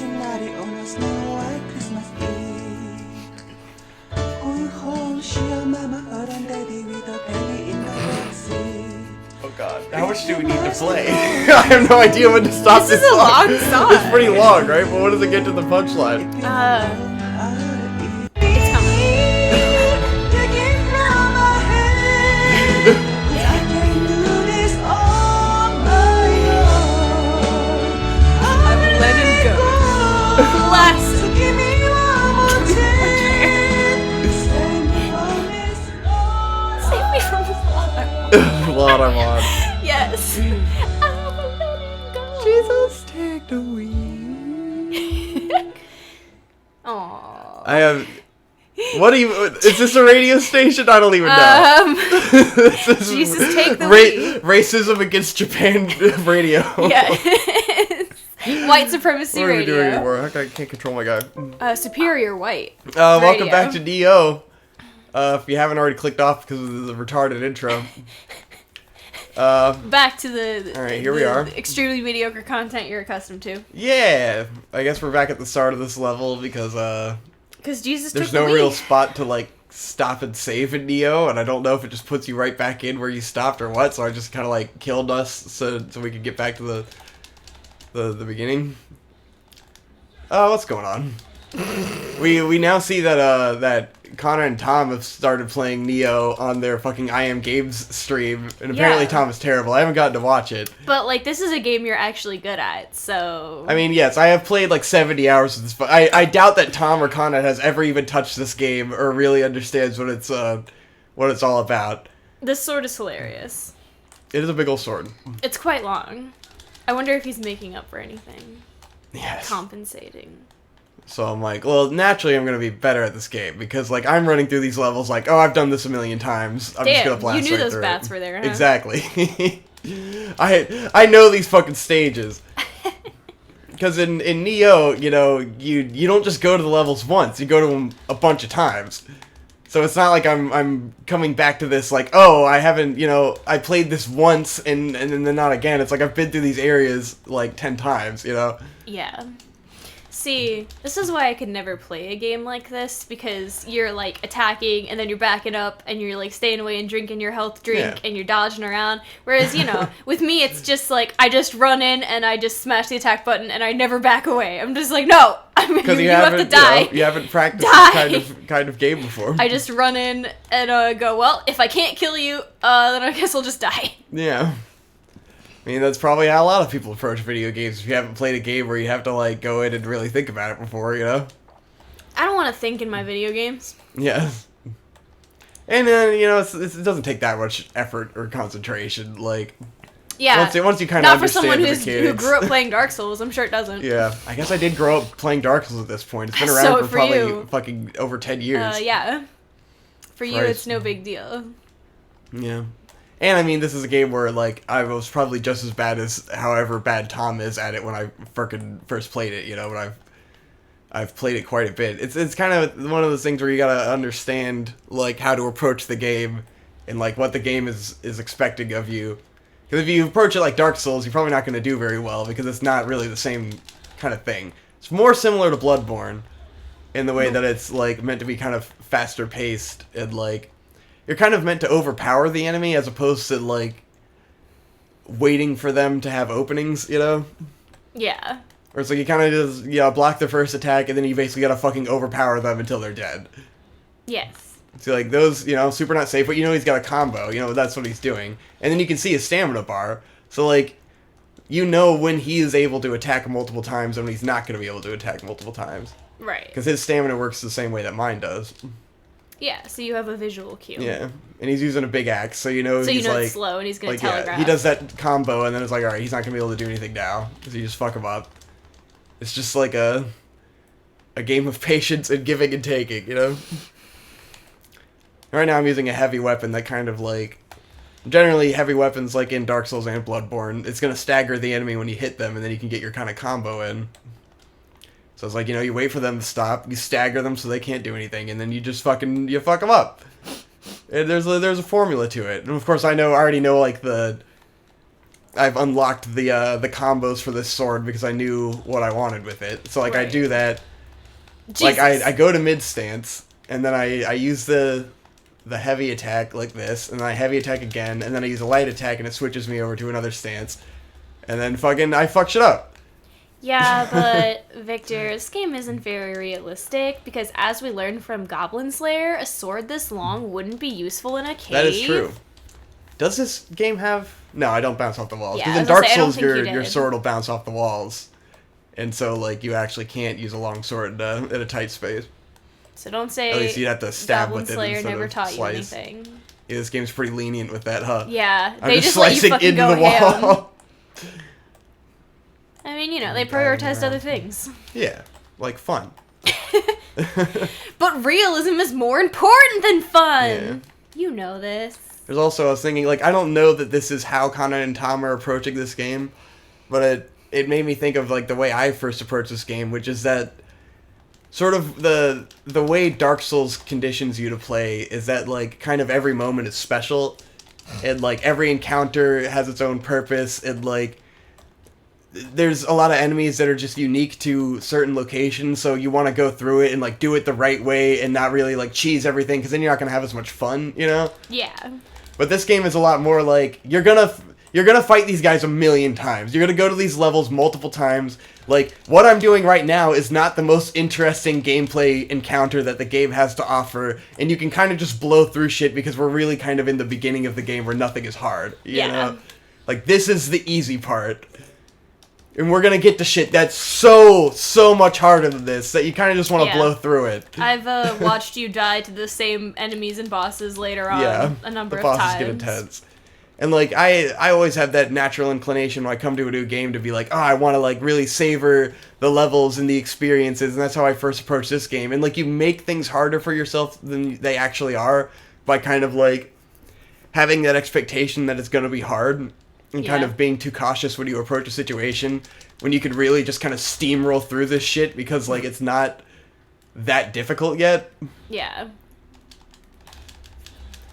날이 오면 Snow White Christmas Eve. Going home, she and mama are on daddy with a baby in the backseat. Oh god, how much do we need to play? I have no idea when to stop this This is a long song. It's pretty long, right? But when does it get to the punchline? It's coming. Taking from my hand, 'cause I can't do this on my own. I will let him go. Classic. So give me one more chance. Save me from this love. Save me from this water. Lot I'm on. Yes. I will let him go. Jesus, take the wheel. Aww. I have. What do you? Is this a radio station? I don't even know. This is Jesus, take the lead. Racism against Japan radio. Yes. White supremacy What are we doing radio. anymore? I can't control my guy. Superior white. Welcome radio. back to NioH. If you haven't already clicked off because of the retarded intro. Back to the. All right, here we are. The extremely mediocre content you're accustomed to. Yeah, I guess we're back at the start of this level because Because Jesus there's took the no lead. real spot to like stop and save in Neo, and I don't know if it just puts you right back in where you stopped or what. So I just kind of like killed us so we could get back to the beginning. What's going on? we now see that that Connor and Tom have started playing Neo on their fucking I Am Games stream, and apparently Yeah. Tom is terrible. I haven't gotten to watch it. But like, this is a game you're actually good at, so. I mean, yes, I have played like 70 hours of this. I doubt that Tom or Connor has ever even touched this game or really understands what it's all about. This sword is hilarious. It is a big old sword. It's quite long. I wonder if he's making up for anything. Yes. Compensating. So I'm like, well, naturally I'm gonna be better at this game because like I'm running through these levels like, oh, I've done this a million times. I'm just gonna Damn, blast you knew right those through bats it. were there, huh? Exactly. I know these fucking stages. Because in Neo, you know, you don't just go to the levels once. You go to them a bunch of times. So it's not like I'm coming back to this like, oh, I haven't, you know, I played this once and then not again. It's like I've been through these areas like 10 times, you know? Yeah. See, this is why I could never play a game like this, because you're, like, attacking, and then you're backing up, and you're, like, staying away and drinking your health drink, Yeah. and you're dodging around. Whereas, you know, with me, it's just, like, I just run in, and I just smash the attack button, and I never back away. I'm just like, no! I mean, Because you have to die. You haven't practiced Die. this kind of game before. I just run in and go, well, if I can't kill you, then I guess I'll just die. Yeah. I mean, that's probably how a lot of people approach video games if you haven't played a game where you have to, like, go in and really think about it before, you know? I don't want to think in my video games. Yeah. And then, you know, it doesn't take that much effort or concentration, like... Yeah. Once you kind of Not for understand someone the who mechanics. grew up playing Dark Souls. I'm sure it doesn't. Yeah. I guess I did grow up playing Dark Souls at this point. It's been So around for for probably you. fucking over 10 years. Yeah. For you, Christ. it's no big deal. Yeah. And I mean, this is a game where, like, I was probably just as bad as however bad Tom is at it when I first played it, you know, but I've played it quite a bit. It's kind of one of those things where you gotta understand, like, how to approach the game and, like, what the game is expecting of you. Because if you approach it like Dark Souls, you're probably not going to do very well because it's not really the same kind of thing. It's more similar to Bloodborne in the way that it's, like, meant to be kind of faster paced and, like, you're kind of meant to overpower the enemy as opposed to, like, waiting for them to have openings, you know? Yeah. Or it's like you kind of just, you know, block their first attack and then you basically gotta fucking overpower them until they're dead. Yes. So, like, those, you know, super not safe, but you know he's got a combo, you know, that's what he's doing. And then you can see his stamina bar. So, like, you know when he is able to attack multiple times and when he's not going to be able to attack multiple times. Right. Because his stamina works the same way that mine does. Yeah, so you have a visual cue. Yeah. And he's using a big axe, so you know So he's you know like... it's slow and he's going like, to telegraph. yeah, he does that combo and then it's like, alright, he's not going to be able to do anything now. Because you just fuck him up. It's just like a game of patience and giving and taking, you know? Right now I'm using a heavy weapon that kind of like... Generally, heavy weapons like in Dark Souls and Bloodborne, it's going to stagger the enemy when you hit them, and then you can get your kind of combo in. So it's like, you know, you wait for them to stop, you stagger them so they can't do anything, and then you just fuck them up. And there's a formula to it. And of course I already know like the I've unlocked the combos for this sword because I knew what I wanted with it. So like I Right. do that. Jesus. Like I go to mid stance and then I use the heavy attack like this, and then I heavy attack again, and then I use a light attack and it switches me over to another stance. And then I fuck shit up. Yeah, but Victor, this game isn't very realistic because as we learned from Goblin Slayer, a sword this long wouldn't be useful in a cave. That is true. Does this game have... No, I don't bounce off the walls. Yeah, Because I in was gonna Dark say, I don't Souls, think you your did. sword will bounce off the walls. And so, like, you actually can't use a long sword in a tight space. So don't say At least you'd have to stab Goblin with it Slayer instead never of taught slice. you anything. Yeah, this game's pretty lenient with that, huh? Yeah, I'm they just let you slicing fucking into go the ham. wall. I mean, you know, they Diving prioritized around. other things. Yeah, like fun. But realism is more important than fun! Yeah. You know this. There's also, I was thinking, like, I don't know that this is how Kana and Tom are approaching this game, but it made me think of, like, the way I first approached this game, which is that sort of the way Dark Souls conditions you to play is that, like, kind of every moment is special, and, like, every encounter has its own purpose, and, like, there's a lot of enemies that are just unique to certain locations, so you want to go through it and, like, do it the right way and not really, like, cheese everything, because then you're not going to have as much fun, you know? Yeah. But this game is a lot more like, you're gonna fight these guys a million times. You're gonna go to these levels multiple times. Like, what I'm doing right now is not the most interesting gameplay encounter that the game has to offer, and you can kind of just blow through shit because we're really kind of in the beginning of the game where nothing is hard. You know? Like, this is the easy part. And we're gonna get to shit that's so much harder than this that you kind of just want to blow through it. I've watched you die to the same enemies and bosses later on a number of times. The bosses get intense. And, like, I always have that natural inclination when I come to a new game to be like, oh, I want to, like, really savor the levels and the experiences, and that's how I first approached this game. And, like, you make things harder for yourself than they actually are by kind of, like, having that expectation that it's going to be hard and kind of being too cautious when you approach a situation when you could really just kind of steamroll through this shit because, like, it's not that difficult yet. Yeah.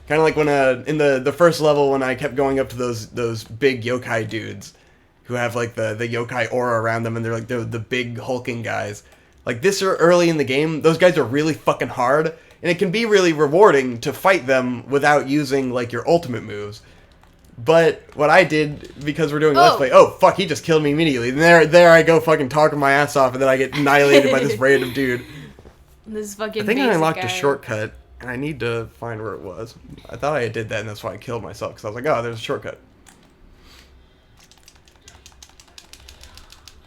Kind of like when in the first level when I kept going up to those big yokai dudes who have, like, the yokai aura around them, and they're like the big hulking guys. Like, this early in the game, those guys are really fucking hard, and it can be really rewarding to fight them without using, like, your ultimate moves. But what I did, because we're doing Let's Play, oh fuck, he just killed me immediately. And there I go fucking talking my ass off, and then I get annihilated by this random dude. This fucking I think I basic unlocked guy. a shortcut, and I need to find where it was. I thought I did that, and that's why I killed myself, because I was like, oh, there's a shortcut.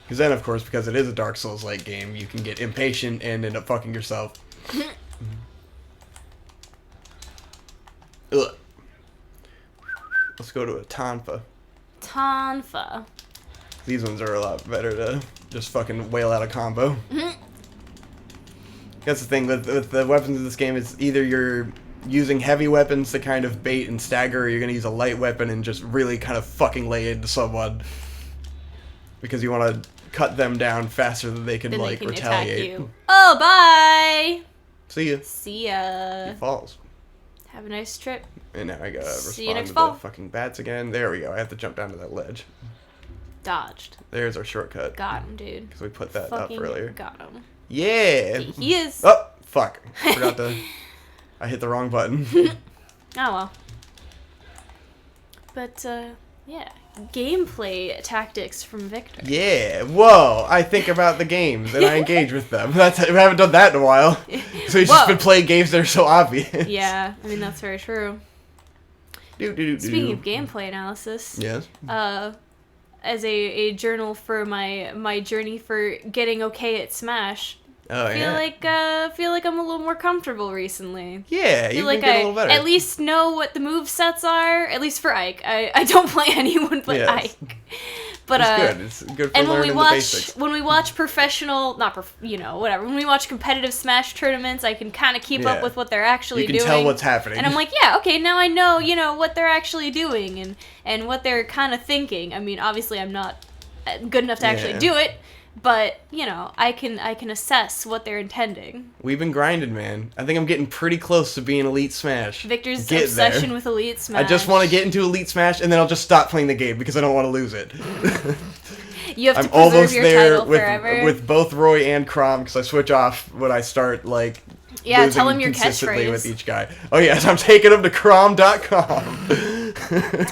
Because then, of course, because it is a Dark Souls-like game, you can get impatient and end up fucking yourself. Ugh. Let's go to a Tonfa. Tonfa. These ones are a lot better to just fucking wail out a combo. That's the thing with the weapons in this game, is either you're using heavy weapons to kind of bait and stagger, or you're going to use a light weapon and just really kind of fucking lay into someone. Because you want to cut them down faster than they can, Then like, they can retaliate. attack you. Oh, bye! See ya. See ya. He falls. Have a nice trip. And now I gotta See you respond next to fall. the fucking bats again. There we go. I have to jump down to that ledge. Dodged. There's our shortcut. Got him, dude. Because we put that Fucking up earlier. got him. Yeah! He is. Oh, fuck. Forgot to... I hit the wrong button. Oh, well. But, yeah. Gameplay tactics from Victor. Yeah, whoa! I think about the games and I engage with them. We haven't done that in a while. So we've just been playing games that are so obvious. Yeah, I mean, that's very true. Speaking of gameplay analysis, yes, as a journal for my journey for getting okay at Smash, I feel like I'm a little more comfortable recently. Yeah, I feel you like can get a little better. at least know what the move sets are. At least for Ike, I don't play anyone but Ike. But it's good for and learning the basics. when we watch professional, whatever. When we watch competitive Smash tournaments, I can kind of keep up with what they're actually doing. You can tell what's happening. And I'm like, yeah, okay, now I know, what they're actually doing and what they're kind of thinking. I mean, obviously I'm not good enough to actually do it, but you know, I can assess what they're intending. We've been grinding, man. I think I'm getting pretty close to being Elite Smash. Victor's Get obsession there. with Elite Smash. I just want to get into Elite Smash, and then I'll just stop playing the game because I don't want to lose it. You have to I'm preserve almost your there title forever. with both Roy and Crom because I switch off when I start like Yeah, losing tell him your consistently catchphrase. with each guy. Oh yes, I'm taking him to Crom.com.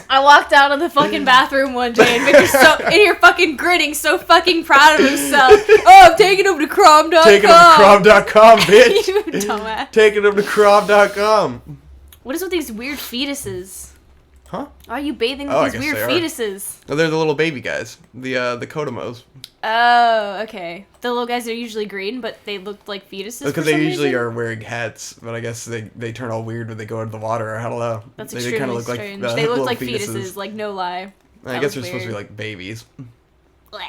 I walked out of the fucking bathroom one day and Victor's and you're fucking grinning, so fucking proud of himself. Oh, I'm taking him to Crom.com. Taking him to Crom.com, bitch. You dumbass. Taking him to Crom.com. What is with these weird fetuses? Huh? Why are you bathing with Oh, I these guess weird they are. fetuses? Oh, they're the little baby guys. The Kodamos. Oh, okay. The little guys are usually green, but they look like fetuses. Because for they some usually reason? are wearing hats, but I guess they turn all weird when they go into the water. I don't know. That's they extremely kinda look strange. like They look little like fetuses, like no lie. I That guess was they're supposed to be weird. like babies. Blech.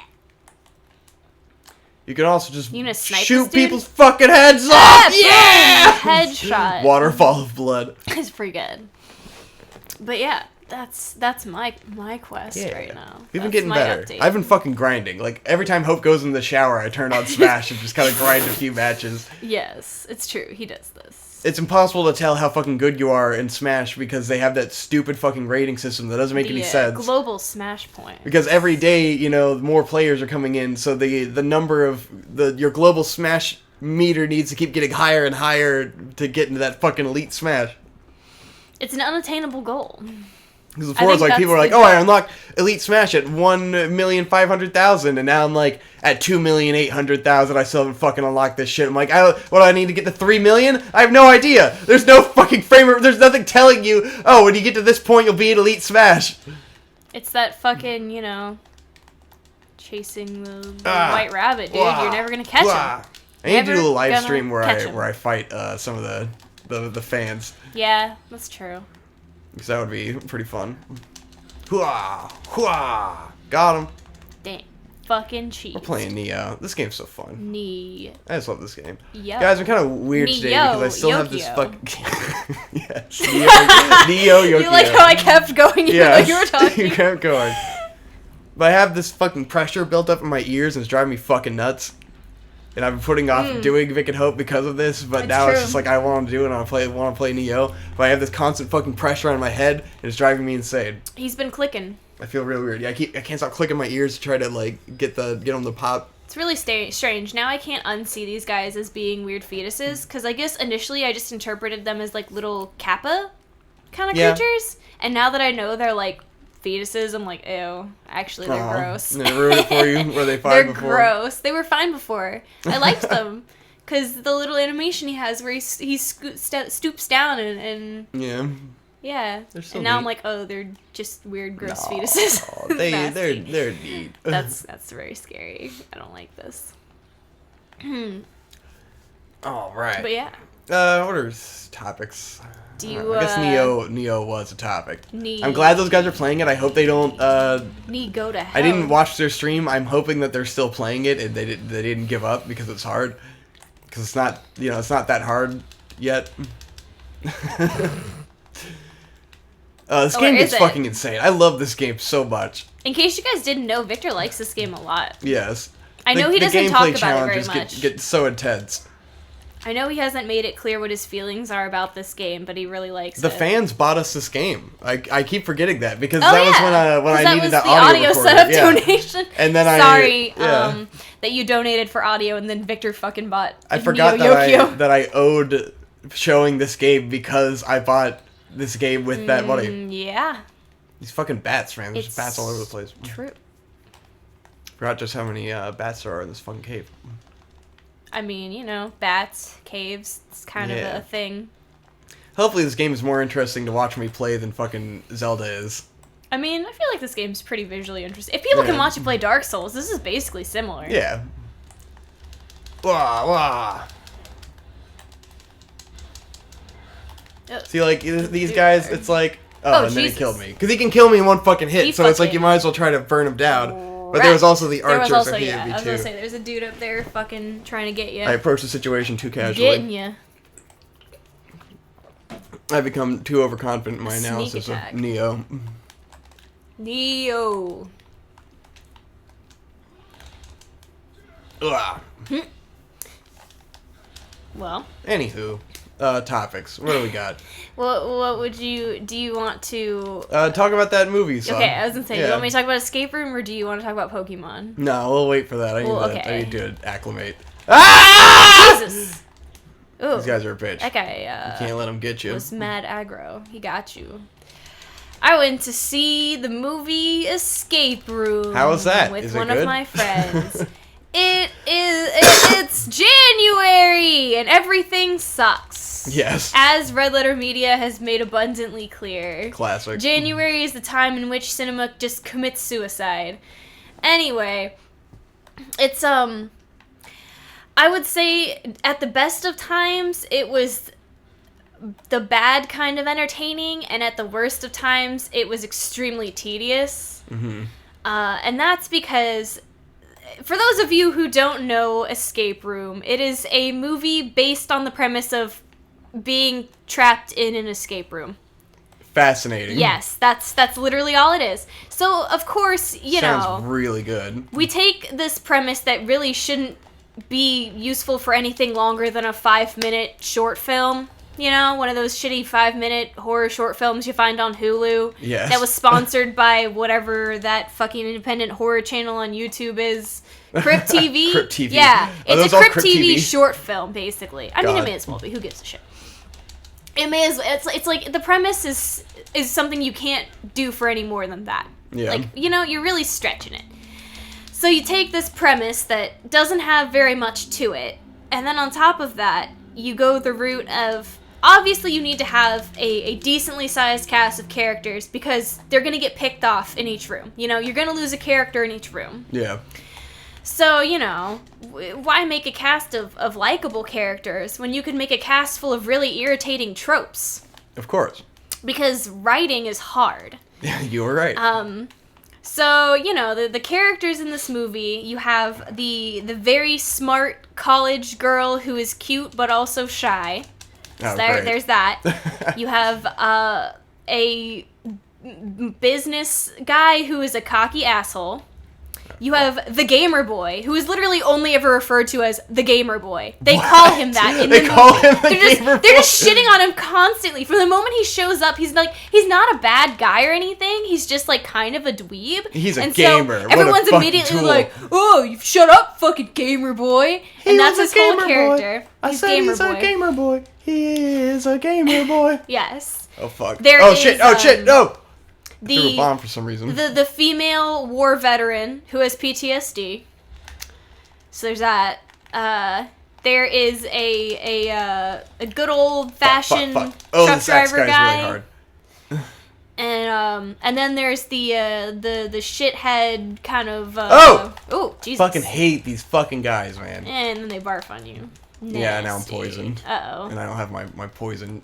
You can also just You gonna snipe shoot this dude? people's fucking heads Ah, off. boom! Yeah! Headshot. Waterfall of blood. It's pretty good. But yeah, that's my quest right now. We've been That's getting my better. update. I've been fucking grinding. Like every time Hope goes in the shower, I turn on Smash and just kind of grind a few matches. Yes, it's true. He does this. It's impossible to tell how fucking good you are in Smash because they have that stupid fucking rating system that doesn't make any sense. Global smash point. Because every day, you know, more players are coming in, so the number of your global Smash meter needs to keep getting higher and higher to get into that fucking Elite Smash. It's an unattainable goal. Because I before think it's like that's people are the like, oh, I unlocked Elite Smash at 1,500,000, and now I'm like at 2,800,000. I still haven't fucking unlocked this shit. I'm like, what do I need to get to 3 million? I have no idea. There's no fucking framework. There's nothing telling you. Oh, when you get to this point, you'll be in Elite Smash. It's that fucking, you know, chasing the white rabbit, dude. You're never gonna catch him. I need to do a live Never stream where gonna catch 'em. I fight some of the fans. Yeah, that's true. Because that would be pretty fun. Hooah! Hooah! Got him. Dang. Fucking cheese. We're playing Neo. This game's so fun. Knee. I just love this game. Yo. Guys, I'm kind of weird today Neo, because I still have this Yokio. fucking... yes. Neo Yokio. You like how I kept going even Yes. though you were talking? You kept going. But I have this fucking pressure built up in my ears and it's driving me fucking nuts. And I've been putting off doing Vic and Hope because of this, but It's now it's true. just like I want to do it and I want to play Neo. But I have this constant fucking pressure on my head and it's driving me insane. He's been clicking. I feel real weird. Yeah, I can't stop clicking my ears to try to like get them to pop. It's really strange. Now I can't unsee these guys as being weird fetuses, because I guess initially I just interpreted them as like little Kappa kind of Yeah. creatures, and now that I know they're like fetuses, I'm like, ew, actually they're Aw. gross. They ruined it for you? Were they fine They're before? gross. They were fine before. I liked them, because the little animation he has where he stoops down and Yeah. yeah. They're so and now I'm neat. like, oh, they're just weird, gross fetuses. Oh, Nasty. they're neat. That's very scary. I don't like this. All right. But yeah. What are topics? Do you, I guess Neo was a topic. Need- I'm glad those guys are playing it. I hope they don't. Need go to hell. I didn't watch their stream. I'm hoping that they're still playing it and they didn't give up because it's hard. Because it's not it's not that hard yet. This game Or gets is it? fucking insane. I love this game so much. In case you guys didn't know, Victor likes this game a lot. Yes. I know he doesn't talk about it very much. Get so intense. I know he hasn't made it clear what his feelings are about this game, but he really likes The it. fans bought us this game. I keep forgetting that because Oh, that was yeah. when I 'Cause needed that the was the audio recorder. setup Yeah. donation. And then Sorry, yeah. that you donated for audio and then Victor fucking bought. I forgot NioH. that I owed showing this game because I bought this game with that money. Yeah, These fucking bats, man. There's It's bats all over the place. true. Forgot just how many bats there are in this fucking cave. I mean, you know, bats, caves, it's kind Yeah. of a thing. Hopefully this game is more interesting to watch me play than fucking Zelda is. I mean, I feel like this game's pretty visually interesting. If people can Yeah. watch you play Dark Souls, this is basically similar. Yeah. Wah, wah. Ugh. See, like, these guys, it's like... Oh, Oh, and then he Jesus. killed me. Because he can kill me in one fucking hit, He so it's like fucking you might as well try to burn him down. But there was also the There was archers also, that yeah, I hit was me gonna too. say, there's a dude up there fucking trying to get you. I approached the situation too casually. Getting you. I've become too overconfident in my Sneak analysis of attack. Neo. Neo. Ugh. Well, Anywho, topics. What do we got? what would you... Do you want to... Talk about that movie, son. Okay, I was gonna say, do you Yeah. want me to talk about Escape Room, or do you want to talk about Pokemon? No, we'll wait for that. I need okay. to acclimate. Ah! Jesus! Ooh, These guys are a bitch. that guy, You can't let them get you. was mad aggro. He got you. I went to see the movie Escape Room. How was that? With Is it one good? of my friends. It's January and everything sucks. Yes. As Red Letter Media has made abundantly clear. Classic. January is the time in which cinema just commits suicide. Anyway, it's I would say at the best of times it was the bad kind of entertaining, and at the worst of times it was extremely tedious. Mm-hmm. And that's because, for those of you who don't know Escape Room, it is a movie based on the premise of being trapped in an escape room. Fascinating. Yes, that's literally all it is. So, of course, Sounds really good. we take this premise that really shouldn't be useful for anything longer than a 5-minute short film. You know, one of those shitty 5-minute horror short films you find on Hulu. Yes. That was sponsored by whatever that fucking independent horror channel on YouTube is. Crypt TV? Crypt TV. Yeah. Are It's those a all Crypt Crypt TV TV? short film, basically. I mean, it God. may as well be. Who gives a shit? It may as well. It's like the premise is something you can't do for any more than that. Yeah. Like, you know, you're really stretching it. So you take this premise that doesn't have very much to it, and then on top of that, you go the route of, obviously you need to have a decently sized cast of characters because they're going to get picked off in each room. You know, you're going to lose a character in each room. Yeah. So, you know, why make a cast of likable characters when you can make a cast full of really irritating tropes? Of course. Because writing is hard. You were right. So, you know, the characters in this movie, you have the very smart college girl who is cute but also shy. Oh, So great. there's that. You have a business guy who is a cocky asshole. You have the gamer boy, who is literally only ever referred to as the gamer boy. They call him that in the movie. They call him the gamer They're boy. just shitting on him constantly. From the moment he shows up, he's not a bad guy or anything. He's just like kind of a dweeb. He's a and gamer. So What a everyone's fucking immediately tool. like, "Oh, you shut up, fucking gamer boy." And that's was his a whole gamer character. boy. I He's said gamer he's boy. a gamer boy. He is a gamer boy. Yes. Oh fuck. There oh is, shit. Oh shit. No. Threw a The bomb for some reason. the female war veteran who has PTSD. So there's that. There is a good old fashioned Fuck. Oh, truck this axe driver guy's guy. really hard. And then there's the shithead kind of oh Jesus. Fucking hate these fucking guys, man. And then they barf on you. Yeah, now I'm Nasty. poisoned. Uh-oh. And I don't have my poison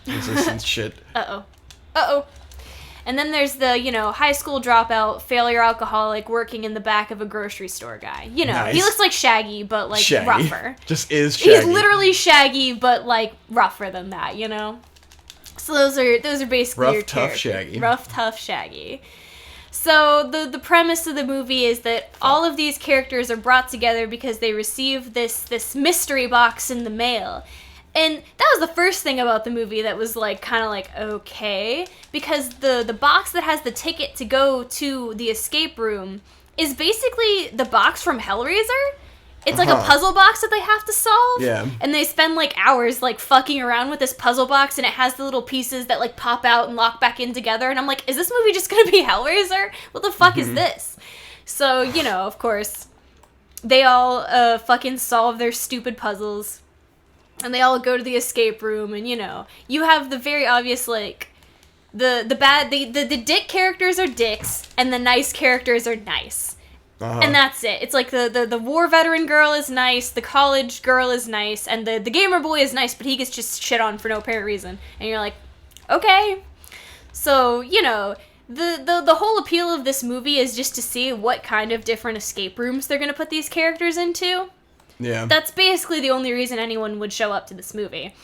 resistance shit. Uh-oh. And then there's the, you know, high school dropout, failure alcoholic, working in the back of a grocery store guy. You know, Nice. he looks like Shaggy, but, like, Shaggy. rougher. Just is Shaggy. He's literally Shaggy, but, like, rougher than that, you know? So those are basically Rough, your tough characters. Shaggy. Rough, tough Shaggy. So the premise of the movie is that all of these characters are brought together because they receive this mystery box in the mail. And that was the first thing about the movie that was like kind of like okay, because the box that has the ticket to go to the escape room is basically the box from Hellraiser. It's like a puzzle box that they have to solve. Yeah. And they spend like hours like fucking around with this puzzle box, and it has the little pieces that like pop out and lock back in together. And I'm like, is this movie just gonna be Hellraiser? What the fuck is this? So, you know, of course, they all fucking solve their stupid puzzles. And they all go to the escape room, and you know, you have the very obvious like the dick characters are dicks, and the nice characters are nice. And that's it. It's like the war veteran girl is nice, the college girl is nice, and the gamer boy is nice, but he gets just shit on for no apparent reason. And you're like, okay. So, you know, the whole appeal of this movie is just to see what kind of different escape rooms they're gonna put these characters into. Yeah. That's basically the only reason anyone would show up to this movie.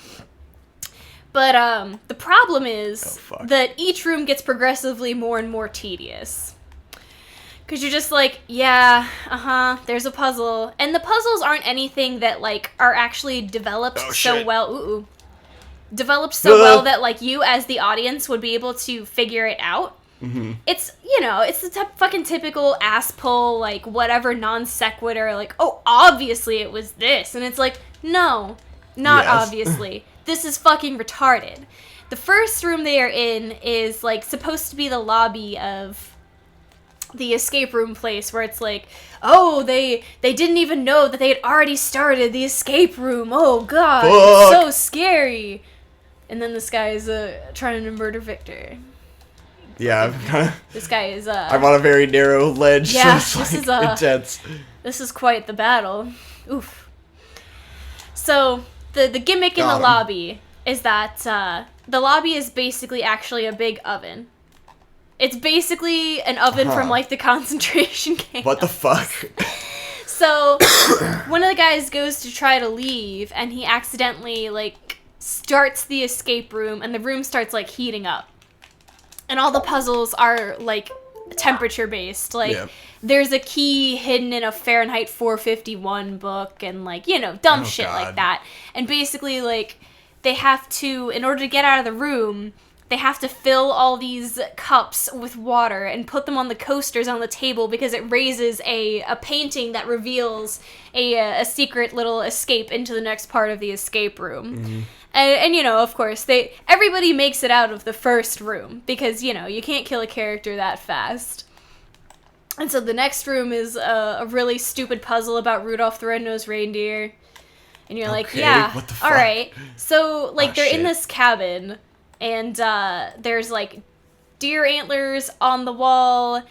But the problem is that each room gets progressively more and more tedious. Because you're just like, yeah, there's a puzzle. And the puzzles aren't anything that, like, are actually developed so well. Developed so well that, like, you as the audience would be able to figure it out. Mm-hmm. It's, you know, it's the fucking typical ass pull, like, whatever non sequitur, like, oh, obviously it was this. And it's like, no, not obviously. This is fucking retarded. The first room they are in is, like, supposed to be the lobby of the escape room place, where it's like, oh, they didn't even know that they had already started the escape room. Oh, God, it's so scary. And then this guy is trying to murder Victor. Yeah, this guy is I'm on a very narrow ledge. Yeah, so this is intense. This is quite the battle. Oof. So the gimmick in the lobby is that the lobby is basically actually a big oven. It's basically an oven from, like, the concentration camp. What the fuck? So, one of the guys goes to try to leave, and he accidentally, like, starts the escape room, and the room starts, like, heating up. And all the puzzles are, like, temperature-based. Like, there's a key hidden in a Fahrenheit 451 book, and, like, you know, dumb shit like that. And basically, like, they have to, in order to get out of the room, they have to fill all these cups with water and put them on the coasters on the table, because it raises a painting that reveals a secret little escape into the next part of the escape room. Mm-hmm. And you know, of course, everybody makes it out of the first room, because, you know, you can't kill a character that fast. And so the next room is a really stupid puzzle about Rudolph the Red-Nosed Reindeer. And you're like, yeah, what the fuck? All right. So, like, they're in this cabin, and there's, like, deer antlers on the wall,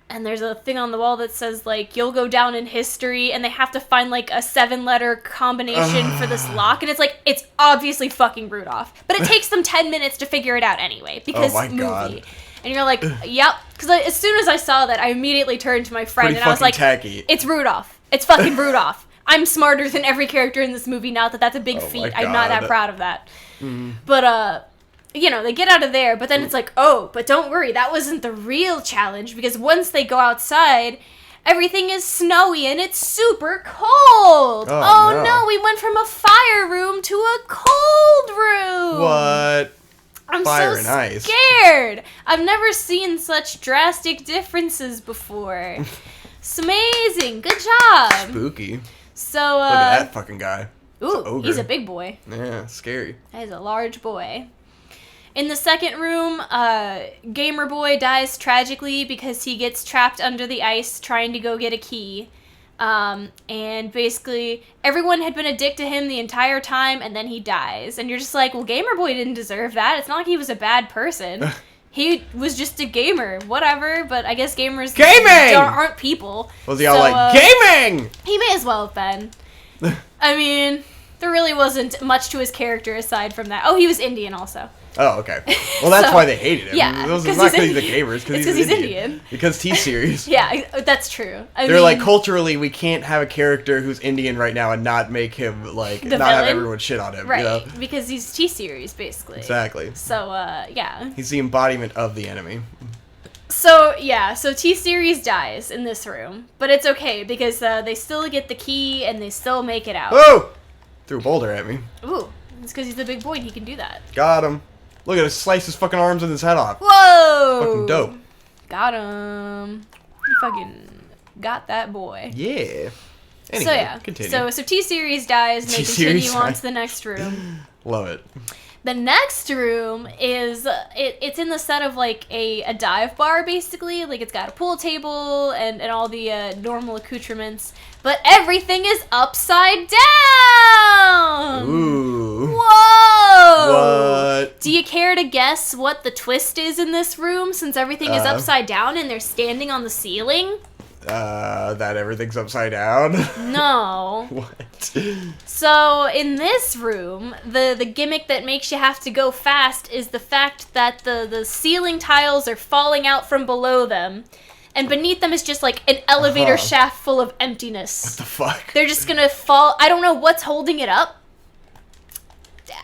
and there's a thing on the wall that says, like, you'll go down in history, and they have to find, like, a 7-letter combination for this lock, and it's like, it's obviously fucking Rudolph. But it takes them 10 minutes to figure it out anyway, because movie. God. And you're like, yep. Because as soon as I saw that, I immediately turned to my friend, and I was like, tacky. It's Rudolph. It's fucking Rudolph. I'm smarter than every character in this movie, not that that's a big feat. I'm not that proud of that. But, you know, they get out of there, but then it's like, oh, but don't worry, that wasn't the real challenge, because once they go outside, everything is snowy and it's super cold. Oh no, we went from a fire room to a cold room. What? I'm Fire so and ice. scared. I've never seen such drastic differences before. It's amazing. Good job. Spooky. So, look at that fucking guy. Ooh, he's a big boy. Yeah, scary. He's a large boy. In the second room, Gamer Boy dies tragically because he gets trapped under the ice trying to go get a key. And basically, everyone had been a dick to him the entire time, and then he dies. And you're just like, well, Gamer Boy didn't deserve that. It's not like he was a bad person. He was just a gamer. Whatever, but I guess gamers aren't people. Was he all like, gaming? He may as well have been. I mean, there really wasn't much to his character aside from that. Oh, he was Indian also. Oh, okay. Well, that's why they hated him. Yeah, it's not because he's a gamer. It's because he's Indian. Because T-Series. Yeah, that's true. I They're mean, like, culturally, we can't have a character who's Indian right now and not make him, like, not villain? have everyone shit on him. Right, you know? because he's T-Series, basically. Exactly. So, yeah. He's the embodiment of the enemy. So, yeah, so T-Series dies in this room. But it's okay, because they still get the key and they still make it out. Oh! Threw a boulder at me. Ooh, it's because he's a big boy and he can do that. Got him. Look at him, slice his fucking arms and his head off. Whoa! Fucking dope. Got him. You fucking got that boy. Yeah. Anyway, so yeah, continue. so T-Series dies and they continue on to the next room. Love it. The next room is, it's in the set of, like, a dive bar, basically. Like, it's got a pool table and all the normal accoutrements. But everything is upside down! Ooh. Whoa! What? Do you care to guess what the twist is in this room, since everything is upside down and they're standing on the ceiling? That everything's upside down? No. What? So, in this room, the gimmick that makes you have to go fast is the fact that the ceiling tiles are falling out from below them, and beneath them is just, like, an elevator shaft full of emptiness. What the fuck? They're just gonna fall. I don't know what's holding it up.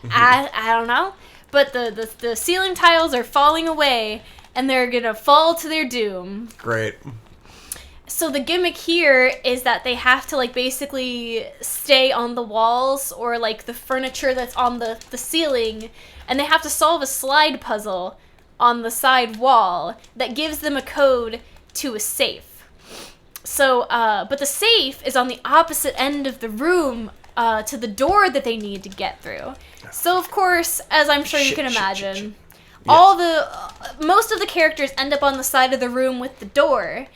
I don't know. But the ceiling tiles are falling away, and they're gonna fall to their doom. Great. So the gimmick here is that they have to, like, basically stay on the walls or, like, the furniture that's on the ceiling, and they have to solve a slide puzzle on the side wall that gives them a code to a safe. So, but the safe is on the opposite end of the room to the door that they need to get through. So, of course, as I'm sure you can imagine, most of the characters end up on the side of the room with the door,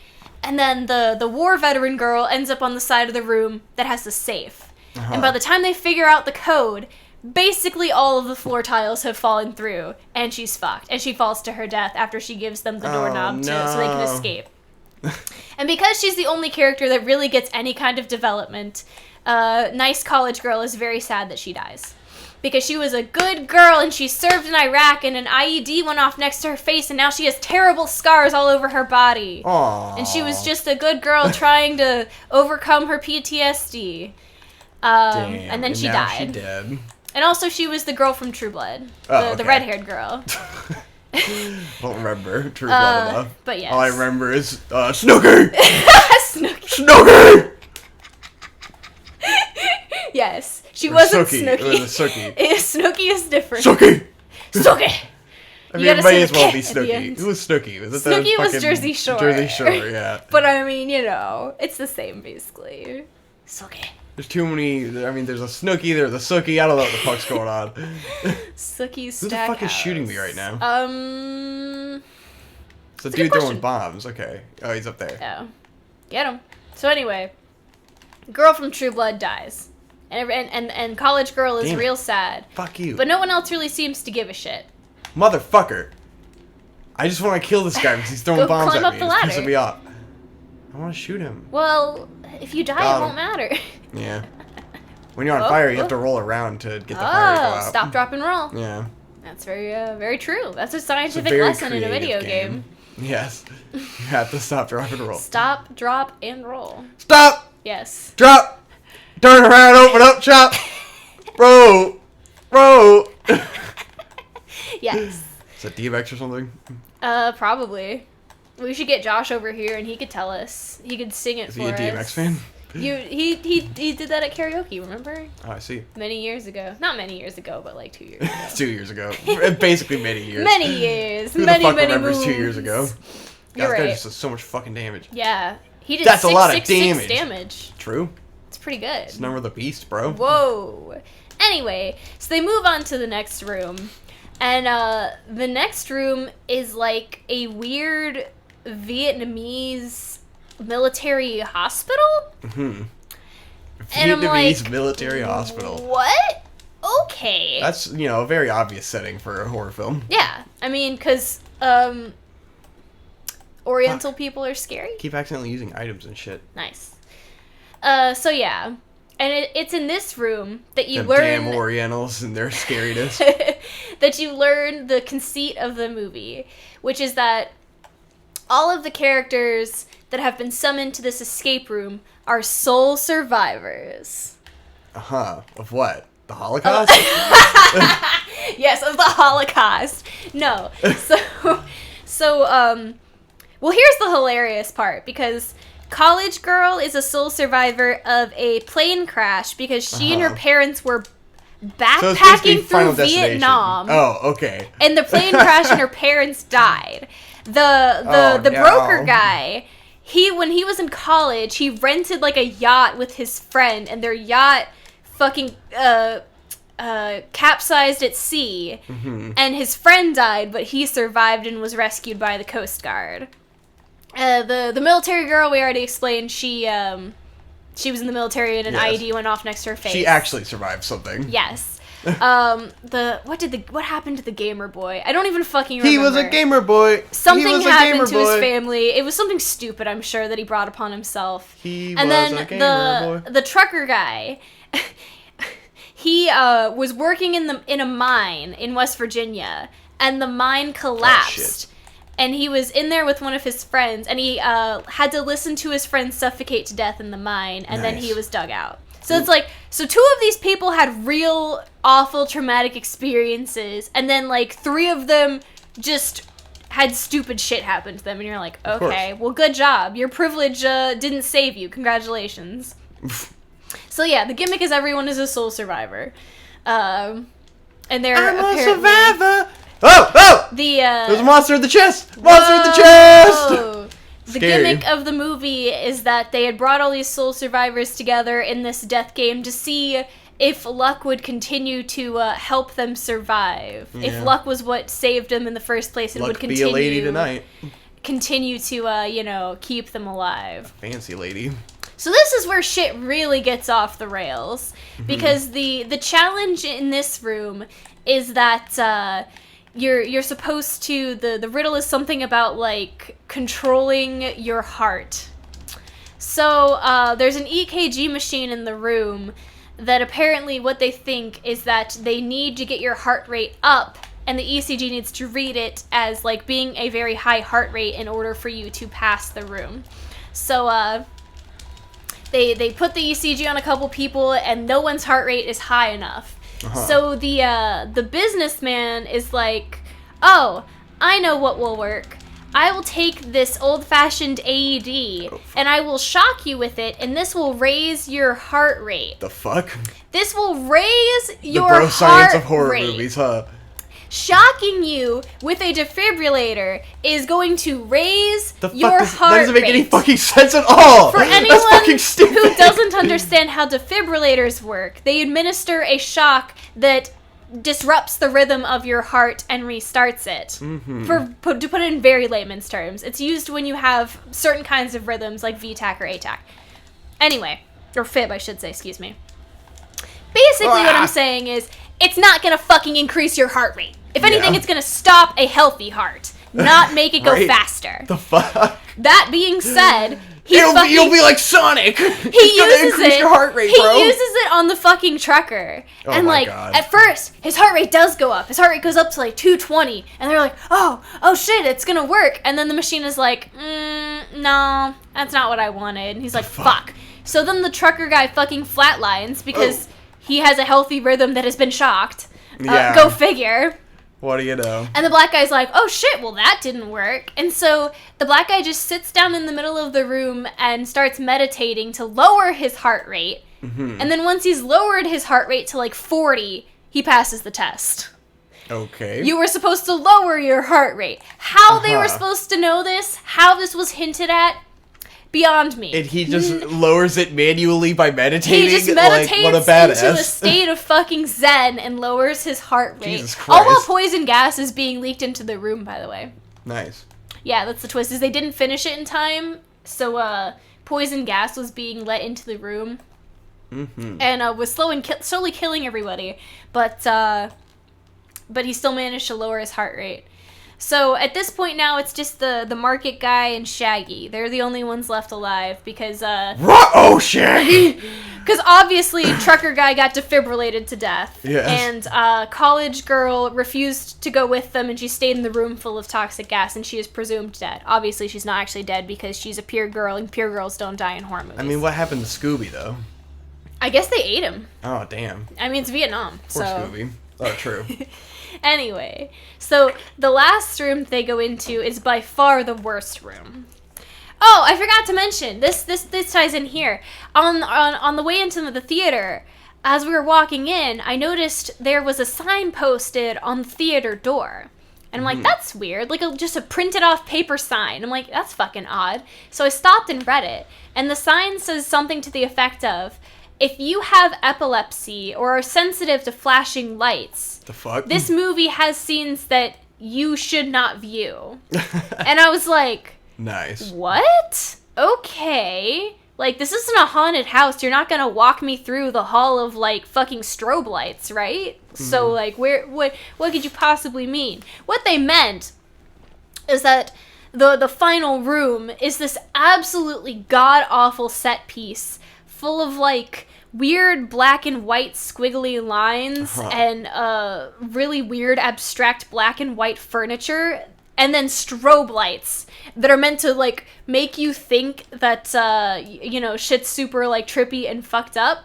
and then the war veteran girl ends up on the side of the room that has the safe. And by the time they figure out the code, basically all of the floor tiles have fallen through, and she's fucked. And she falls to her death after she gives them the doorknob so they can escape. And because she's the only character that really gets any kind of development, nice college girl is very sad that she dies. Because she was a good girl and she served in Iraq and an IED went off next to her face and now she has terrible scars all over her body. Aww. And she was just a good girl trying to overcome her PTSD. Damn. And then she died. She dead. And also she was the girl from True Blood. The red-haired girl. Don't remember True Blood enough. But yes. All I remember is Snooki! Snooki. Snooki! Yes. She wasn't Sookie. Snooki. It was a Sookie. Snooki is different. Sookie! Snooki! I mean, gotta it might say as the well K be at the Snooki. end. Who was Snooki? Was it Snooki the was fucking Jersey Shore. Jersey Shore, yeah. But I mean, you know, it's the same basically. Snooki. There's too many. I mean, there's a Snooki, there's a Sookie. I don't know what the fuck's going on. Sookie Who the fuck is shooting me right now? It's a it's a dude good throwing question. bombs. Okay. Oh, he's up there. Oh. Get him. So anyway, girl from True Blood dies. And college girl is Damn it. real sad. Fuck you. But no one else really seems to give a shit. Motherfucker. I just want to kill this guy because he's throwing Go bombs climb at up me. the It's ladder. pissing me off. I want to shoot him. Well, if you die, Got it won't him. matter. Yeah. When you're on Oh, fire, you have oh. to roll around to get the fire to go out. Stop, drop, and roll. Yeah. That's very true. That's a scientific very lesson in a video creative game. Yes. You have to stop, drop, and roll. Stop, drop, and roll. Stop! Yes. Drop! Turn around, open up, chop! Roll! Roll! Yes. Is that DMX or something? Probably. We should get Josh over here and he could tell us. He could sing it Is for he a us. DMX fan? He did that at karaoke, remember? Oh, I see. Many years ago. Not many years ago, but like 2 years ago. 2 years ago. Basically many years. Many years. Who many, the fuck many remembers moons. 2 years ago? You're That guy right. just does so much fucking damage. Yeah. He did That's a lot of 666 damage. damage. True. It's pretty good. It's Number of the Beast, bro. Whoa. Anyway, so they move on to the next room. And the next room is like a weird Vietnamese military hospital? Mm-hmm. And I'm Vietnamese like, military hospital. What? Okay. That's, a very obvious setting for a horror film. Yeah. I mean, because Oriental people are scary. Keep accidentally using items and shit. Nice. So yeah. And it's in this room that you Them learn damn Orientals and their scariness. that you learn the conceit of the movie, which is that all of the characters that have been summoned to this escape room are sole survivors. Uh-huh. Of what? The Holocaust? Yes, of the Holocaust. No. Well, here's the hilarious part, because college girl is a sole survivor of a plane crash because she and her parents were So it's basically backpacking Final through Destination. Vietnam. Oh, okay. And the plane crashed and her parents died. The Oh, no. broker guy, when he was in college, he rented like a yacht with his friend, and their yacht fucking capsized at sea, and his friend died, but he survived and was rescued by the Coast Guard. The military girl, we already explained, she was in the military and an Yes. IED went off next to her face. She actually survived something. Yes. What happened to the gamer boy? I don't even fucking remember. He was a gamer boy. Something He was a happened gamer to his boy. family. It was something stupid, I'm sure, that he brought upon himself. He And was then a gamer boy. the trucker guy, he was working in a mine in West Virginia, and the mine collapsed. And he was in there with one of his friends, and he had to listen to his friend suffocate to death in the mine, and then he Nice. was dug out. So it's like, so 2 of these people had real awful traumatic experiences, and then like 3 of them just had stupid shit happen to them, and you're like, okay, well, good job. Your privilege didn't save you. Congratulations. So yeah, the gimmick is everyone is a soul survivor. And they're I'm a survivor! Oh! There's a monster in the chest! Monster in the chest! The gimmick of the movie is that they had brought all these soul survivors together in this death game to see if luck would continue to help them survive. Yeah. If luck was what saved them in the first place and Luck would continue be a lady tonight. Continue to, keep them alive. Fancy lady. So this is where shit really gets off the rails. Because the challenge in this room is that you're supposed to, the riddle is something about, like, controlling your heart. So there's an EKG machine in the room that apparently what they think is that they need to get your heart rate up, and the ECG needs to read it as, like, being a very high heart rate in order for you to pass the room. So, they put the ECG on a couple people, and no one's heart rate is high enough. So the businessman is like, oh, I know what will work. I will take this old-fashioned AED, and I will shock you with it, and this will raise your heart rate. The fuck? This will raise your the bro science of heart horror rate. movies, huh? Shocking you with a defibrillator is going to raise your heart That doesn't make rate. any fucking sense at all! For anyone That's fucking stupid! who doesn't understand how defibrillators work, they administer a shock that disrupts the rhythm of your heart and restarts it. To put it in very layman's terms, it's used when you have certain kinds of rhythms like VTAC or ATAC. Anyway, or fib, I should say, excuse me. Basically, what I'm saying is, it's not gonna fucking increase your heart rate. If anything, it's gonna stop a healthy heart, not make it go faster. The fuck? That being said, You'll be like Sonic! He It's gonna uses increase it. your heart rate, he bro! uses it on the fucking trucker, and my like God. at first his heart rate does go up. His heart rate goes up to like 220, and they're like, oh shit, it's gonna work. And then the machine is like, no, that's not what I wanted. And he's like, fuck. So then the trucker guy fucking flatlines because he has a healthy rhythm that has been shocked. Yeah. Go figure. What do you know? And the black guy's like, oh shit, well that didn't work. And so the black guy just sits down in the middle of the room and starts meditating to lower his heart rate. And then once he's lowered his heart rate to like 40, he passes the test. Okay. You were supposed to lower your heart rate. How they were supposed to know this, how this was hinted at, beyond me. And he just lowers it manually by meditating? He just meditates like, what a badass. into a state of fucking zen and lowers his heart rate. Jesus All while Christ. poison gas is being leaked into the room, by the way. Nice. Yeah, that's the twist, is they didn't finish it in time, so poison gas was being let into the room. And was slowly killing everybody, but he still managed to lower his heart rate. So at this point now, it's just the market guy and Shaggy. They're the only ones left alive because Oh, Shaggy! because obviously trucker guy got defibrillated to death. Yes. And college girl refused to go with them, and she stayed in the room full of toxic gas, and she is presumed dead. Obviously, she's not actually dead because she's a pure girl, and pure girls don't die in horror movies. I mean, what happened to Scooby, though? I guess they ate him. Oh, damn. I mean, it's Vietnam, Poor so... Scooby. Oh, true. Anyway, so the last room they go into is by far the worst room. Oh, I forgot to mention, this ties in here. On the way into the theater, as we were walking in, I noticed there was a sign posted on the theater door. And I'm like, that's weird. Like, just a printed off paper sign. I'm like, that's fucking odd. So I stopped and read it. And the sign says something to the effect of, if you have epilepsy or are sensitive to flashing lights, The fuck? this movie has scenes that you should not view. And I was like, Nice. what? Okay. Like, this isn't a haunted house. You're not gonna walk me through the hall of, like, fucking strobe lights, right? So, like, what could you possibly mean? What they meant is that the final room is this absolutely god-awful set piece full of, like, weird black and white squiggly lines and really weird abstract black and white furniture, and then strobe lights that are meant to, like, make you think that, shit's super, like, trippy and fucked up.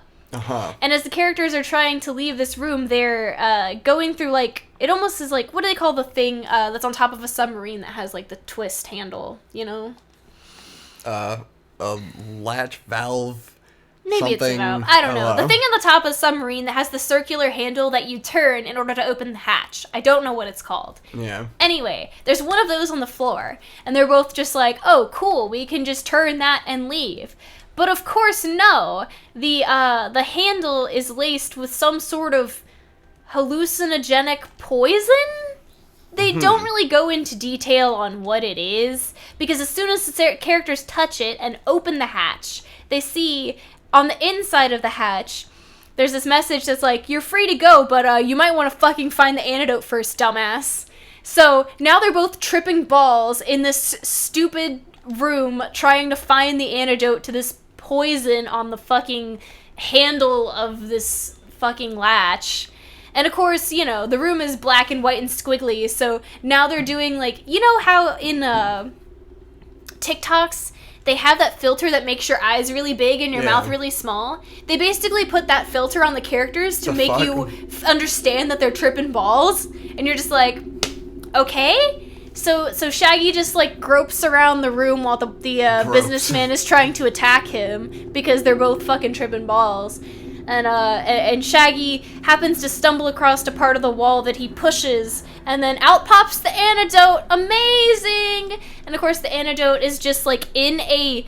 And as the characters are trying to leave this room, they're going through, like, It almost is like, what do they call the thing that's on top of a submarine that has like the twist handle, you know? A latch valve. Maybe it's a something. valve. I don't know. The thing on the top of the submarine that has the circular handle that you turn in order to open the hatch. I don't know what it's called. Yeah. Anyway, there's one of those on the floor, and they're both just like, oh, cool, we can just turn that and leave. But of course, no. The handle is laced with some sort of hallucinogenic poison? They don't really go into detail on what it is, because as soon as the characters touch it and open the hatch, they see on the inside of the hatch, there's this message that's like, you're free to go, but you might want to fucking find the antidote first, dumbass. So now they're both tripping balls in this stupid room trying to find the antidote to this poison on the fucking handle of this fucking latch. And of course, you know, the room is black and white and squiggly, so now they're doing like, you know how in TikToks they have that filter that makes your eyes really big and your mouth really small? They basically put that filter on the characters to make you understand that they're tripping balls, and you're just like, okay? So Shaggy just like gropes around the room while the businessman is trying to attack him because they're both fucking tripping balls. And Shaggy happens to stumble across a part of the wall that he pushes, and then out pops the antidote. Amazing! And of course the antidote is just like in a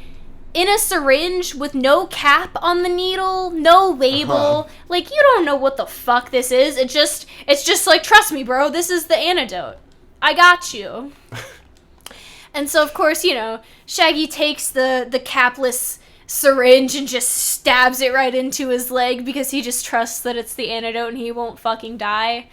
syringe with no cap on the needle, no label. Like, you don't know what the fuck this is. It's just like, trust me, bro, this is the antidote. I got you. And so of course, you know, Shaggy takes the capless syringe and just stabs it right into his leg because he just trusts that it's the antidote and he won't fucking die.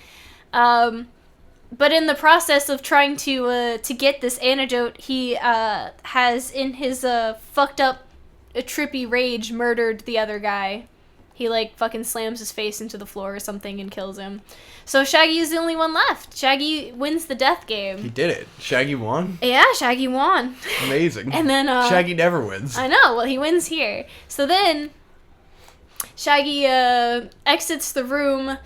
But in the process of trying to get this antidote, he has in his fucked up trippy rage murdered the other guy. He like fucking slams his face into the floor or something and kills him. So Shaggy is the only one left. Shaggy wins the death game. He did it. Shaggy won? Yeah, Shaggy won. Amazing. And then Shaggy never wins. I know. Well, he wins here. So then Shaggy exits the room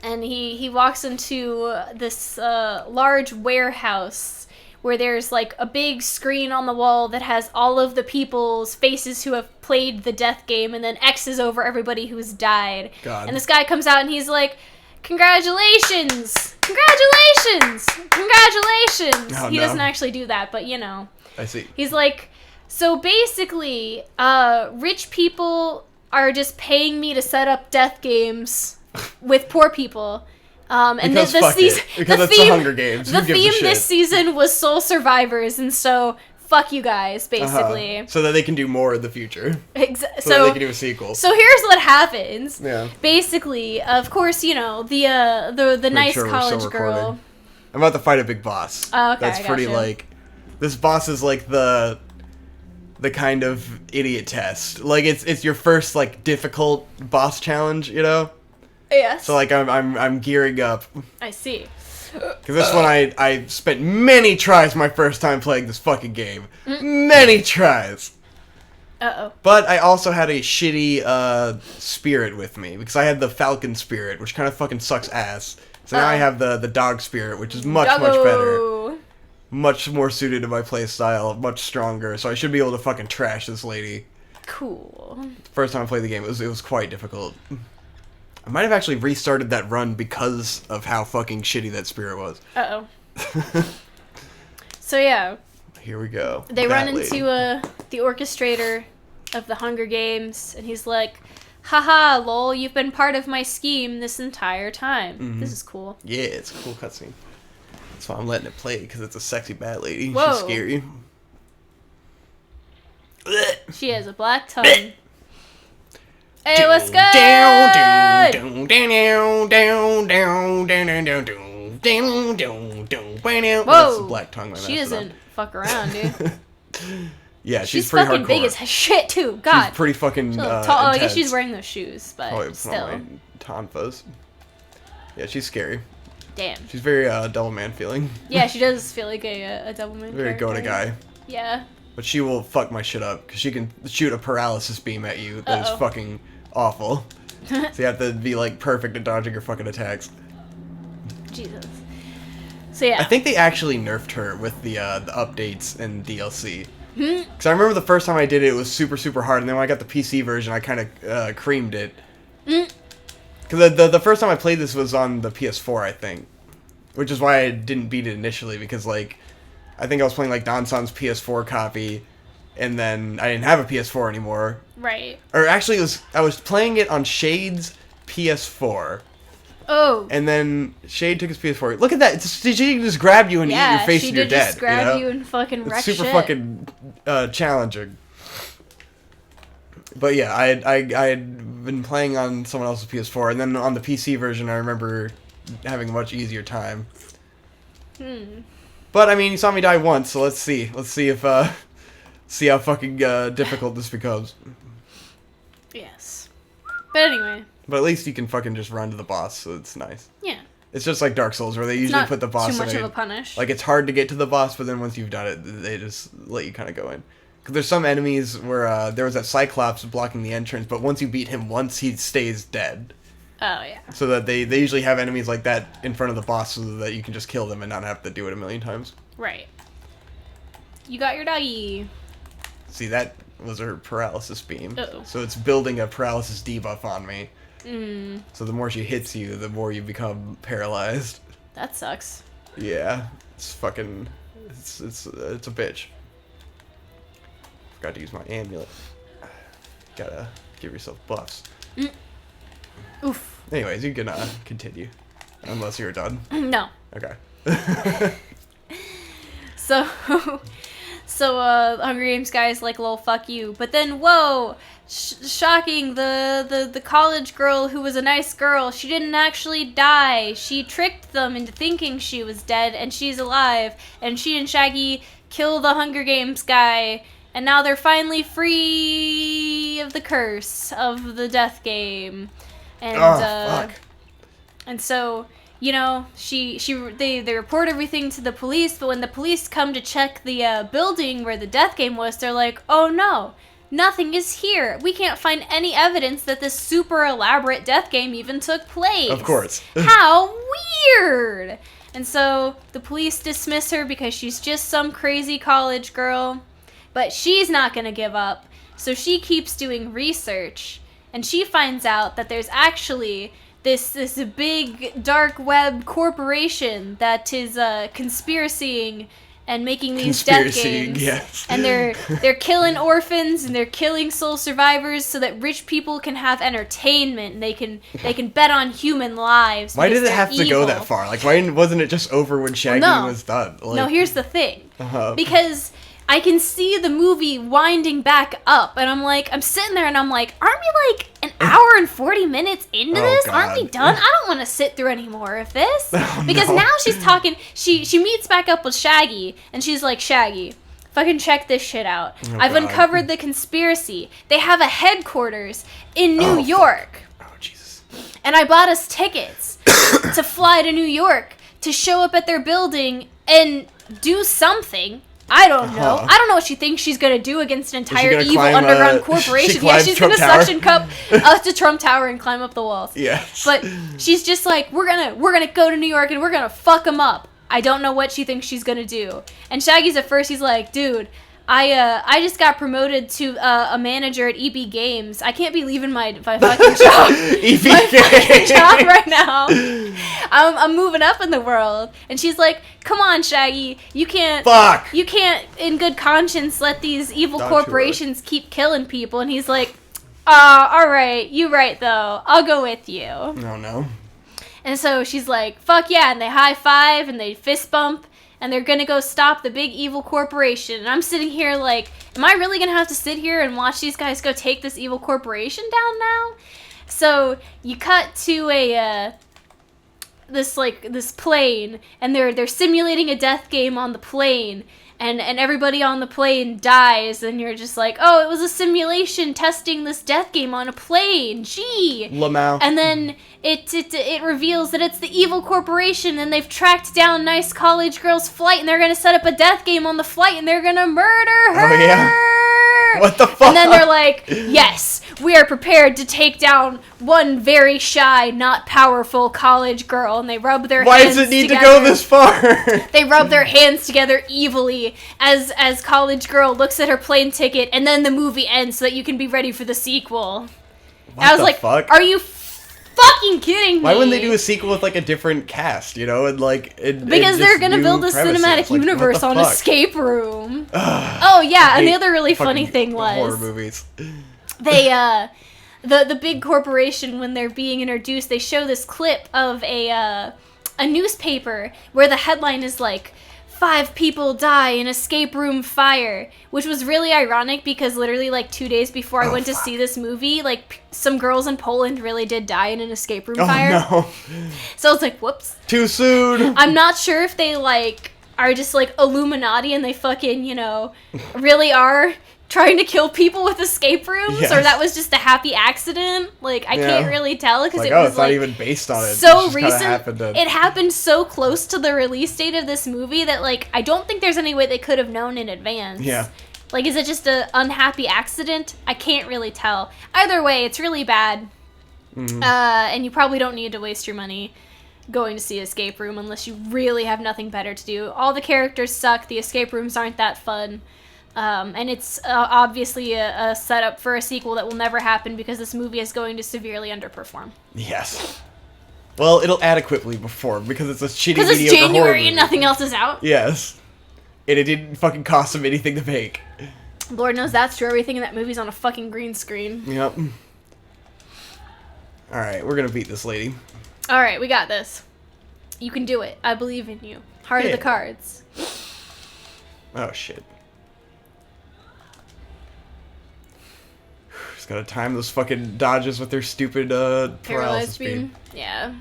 and he walks into this large warehouse where there's like a big screen on the wall that has all of the people's faces who have played the death game and then X's over everybody who's died. God. And this guy comes out and he's like, congratulations! Congratulations! Congratulations! Oh, he no. doesn't actually do that, but you know. I see. He's like, so basically, rich people are just paying me to set up death games with poor people. And because because it's the Hunger Games. The Who gives a theme shit? this season was Soul Survivors, and so fuck you guys, basically. So that they can do more in the future. So that So they can do a sequel. so here's what happens. Yeah. Basically, of course, you know, the nice sure we're college still girl. recording. I'm about to fight a big boss. Oh, okay, That's I pretty gotcha. like, this boss is like the kind of idiot test. Like it's your first like difficult boss challenge, you know? Yes. So like I'm gearing up. I see. Because this one I spent many tries my first time playing this fucking game. Many tries. Uh-oh. But I also had a shitty spirit with me because I had the falcon spirit, which kind of fucking sucks ass. So now I have the dog spirit, which is much better. Doggo. Much more suited to my playstyle, much stronger. So I should be able to fucking trash this lady. Cool. First time I played the game, it was quite difficult. I might have actually restarted that run because of how fucking shitty that spirit was. Uh-oh. So yeah, Here we go. they That run lady. into the orchestrator of the Hunger Games, and he's like, haha, lol, you've been part of my scheme this entire time. Mm-hmm. This is cool. Yeah, it's a cool cutscene. That's why I'm letting it play, because it's a sexy bad lady. Whoa. She's scary. She has a black tongue. Hey, what's good? Whoa! Whoa. That's the black tongue. She doesn't fuck around, dude. Yeah, She's pretty fucking hardcore. big as shit, too. God. She's pretty fucking She's a little tall. Oh, I guess intense. she's wearing those shoes, but Probably put still. on my tonfas. Yeah, she's scary. Damn. She's very Devilman feeling. Yeah, she does feel like a Devilman Very character. go-to guy. Yeah. But she will fuck my shit up, because she can shoot a paralysis beam at you that is Uh-oh. fucking awful. So you have to be, like, perfect at dodging her fucking attacks. Jesus. So yeah. I think they actually nerfed her with the updates and DLC. Because I remember the first time I did it, it was super, super hard. And then when I got the PC version, I kind of creamed it. Because the first time I played this was on the PS4, I think. Which is why I didn't beat it initially. Because, like, I think I was playing, like, Donsan's PS4 copy. And then I didn't have a PS4 anymore. Right. Or actually, I was playing it on Shade's PS4. Oh. And then Shade took his PS4. Look at that. She just grabbed you and eat your face and you're dead. Yeah, she did just grab you and fucking wreck It's super shit. fucking challenging. But yeah, I had been playing on someone else's PS4, and then on the PC version, I remember having a much easier time. But I mean, you saw me die once, so let's see. Let's see if see how fucking difficult this becomes. Yes. But anyway. But at least you can fucking just run to the boss, so it's nice. Yeah. It's just like Dark Souls, where they It's usually not put the boss too much in of a punish. Like, it's hard to get to the boss, but then once you've done it, they just let you kind of go in. Because there's some enemies where there was that Cyclops blocking the entrance, but once you beat him once, he stays dead. Oh, yeah. So that they usually have enemies like that in front of the boss so that you can just kill them and not have to do it a million times. Right. You got your doggy. See, that was her paralysis beam. Uh-oh. So it's building a paralysis debuff on me. So the more she hits you, the more you become paralyzed. That sucks. Yeah, it's fucking, it's a bitch. Forgot to use my amulet. Gotta give yourself buffs. Oof. Anyways, you can continue, unless you're done. No. Okay. So, Hunger Games guys like, lol, fuck you. But then, whoa, shocking, the college girl who was a nice girl, she didn't actually die. She tricked them into thinking she was dead, and she's alive. And she and Shaggy kill the Hunger Games guy, and now they're finally free of the curse of the death game. And, fuck. And so, you know, they report everything to the police, but when the police come to check the building where the death game was, they're like, oh no, nothing is here. We can't find any evidence that this super elaborate death game even took place. Of course. How weird! And so the police dismiss her because she's just some crazy college girl, but she's not gonna give up, so she keeps doing research, and she finds out that there's actually this big dark web corporation that is conspiracying and making these death games. Yes. And they're killing orphans and they're killing soul survivors so that rich people can have entertainment and they can bet on human lives. Why did because it have they're to go evil. that far? Like, why wasn't it just over when Shaggy was done? Like, No, here's the thing. Uh-huh. Because I can see the movie winding back up, and I'm sitting there and I'm like, aren't we like an hour and 40 minutes into this? God. Aren't we done? I don't want to sit through any more of this. Oh, because no. now she's talking, she meets back up with Shaggy, and she's like, Shaggy, fucking check this shit out. Oh, I've God. uncovered the conspiracy. They have a headquarters in New York. Oh, Jesus. And I bought us tickets to fly to New York to show up at their building and do something. I don't know. Uh-huh. I don't know what she thinks she's gonna do against an entire gonna evil climb, underground she corporation. Yeah, climbs she's Trump gonna Tower? suction cup up to Trump Tower and climb up the walls. Yes. But she's just like, we're gonna go to New York and we're gonna fuck them up. I don't know what she thinks she's gonna do. And Shaggy's at first, he's like, dude, I just got promoted to a manager at EB Games. I can't be leaving my fucking job. EB my fucking Games. job right now. I'm moving up in the world. And she's like, come on, Shaggy. You can't Fuck. You can't in good conscience let these evil Not corporations keep killing people. And he's like, alright, you right though. I'll go with you. Oh, no. And so she's like, fuck yeah, and they high five and they fist bump. And they're gonna go stop the big evil corporation. And I'm sitting here like, am I really gonna have to sit here and watch these guys go take this evil corporation down now? So you cut to this plane, and they're simulating a death game on the plane, and everybody on the plane dies, and you're just like, oh, it was a simulation testing this death game on a plane. Gee. Lamau. And then it reveals that it's the evil corporation, and they've tracked down nice college girl's flight, and they're gonna set up a death game on the flight, and they're gonna murder her. Oh, yeah. What the fuck? And then they're like, yes, we are prepared to take down one very shy, not powerful college girl. And they rub their Why hands does it need together. to go this far? They rub their hands together evilly as college girl looks at her plane ticket, and then the movie ends so that you can be ready for the sequel. What I was the like, fuck? are you fucking kidding me? Why wouldn't they do a sequel with like a different cast, you know, and like because they're gonna build a cinematic universe on Escape Room. Oh yeah, and the other really funny thing was horror movies. They the big corporation, when they're being introduced, they show this clip of a newspaper where the headline is like 5 people die in escape room fire, which was really ironic because literally like 2 days before I went to see this movie, like some girls in Poland really did die in an escape room fire. No. So I was like, whoops. Too soon. I'm not sure if they like are just like Illuminati and they fucking, really are trying to kill people with escape rooms, Yes. or that was just a happy accident. Like, I can't really tell because Like, it was it's not even based on it. so It just recent. happened to... It happened so close to the release date of this movie that, like, I don't think there's any way they could have known in advance. Yeah. Like, is it just an unhappy accident? I can't really tell. Either way, it's really bad. Mm-hmm. And you probably don't need to waste your money going to see Escape Room unless you really have nothing better to do. All the characters suck. The escape rooms aren't that fun. And it's obviously a setup for a sequel that will never happen because this movie is going to severely underperform. Yes. Well, it'll adequately perform because it's a shitty Because it's mediocre horror January movie. and nothing else is out. Yes. And it didn't fucking cost them anything to make. Lord knows that's true. Everything in that movie's on a fucking green screen. Yep. Alright, we're gonna beat this lady. Alright, we got this. You can do it. I believe in you. Heart of Yeah. the cards. Oh, shit. Just gotta time those fucking dodges with their stupid paralysis beam. Yeah.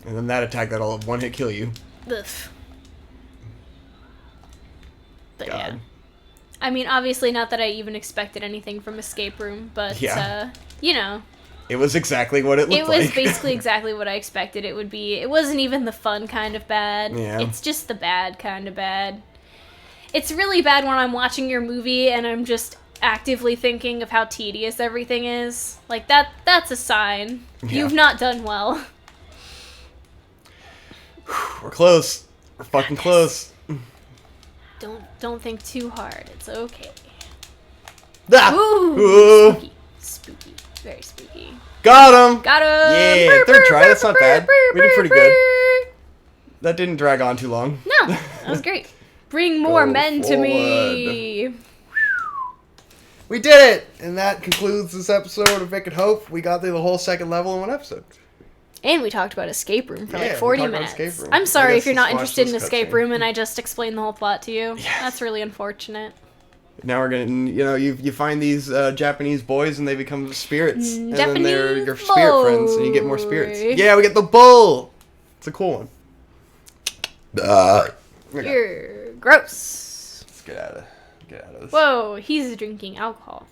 And then that attack that'll one hit kill you. Ugh. But God. yeah. I mean, obviously not that I even expected anything from Escape Room, but, Yeah. It was exactly what it looked it was like. basically exactly what I expected it would be. It wasn't even the fun kind of bad. Yeah. It's just the bad kind of bad. It's really bad when I'm watching your movie and I'm just actively thinking of how tedious everything is. Like, that's a sign. Yeah. You've not done well. We're close. We're fucking close. Don't think too hard. It's okay. Ah! Ooh, Ooh. spooky. Spooky. Very spooky. Got him! Got him! Yeah, third try, that's not bad. We did pretty good. That didn't drag on too long. No, that was great. Bring more Go men to me. We did it! And that concludes this episode of Vic and Hope. We got through the whole second level in one episode. And we talked about Escape Room for Yeah, like we 40 talked about minutes. Escape Room. I'm I sorry guess if you're not let's watch interested in this Escape cutscene. Room and I just explained the whole plot to you. Yes. That's really unfortunate. Now we're gonna, you find these Japanese boys and they become spirits. And then Japanese they're your spirit friends and you get more boy. spirits. Yeah, we get the bull! It's a cool one. Okay. You're gross. Let's get out of this. Whoa, he's drinking alcohol.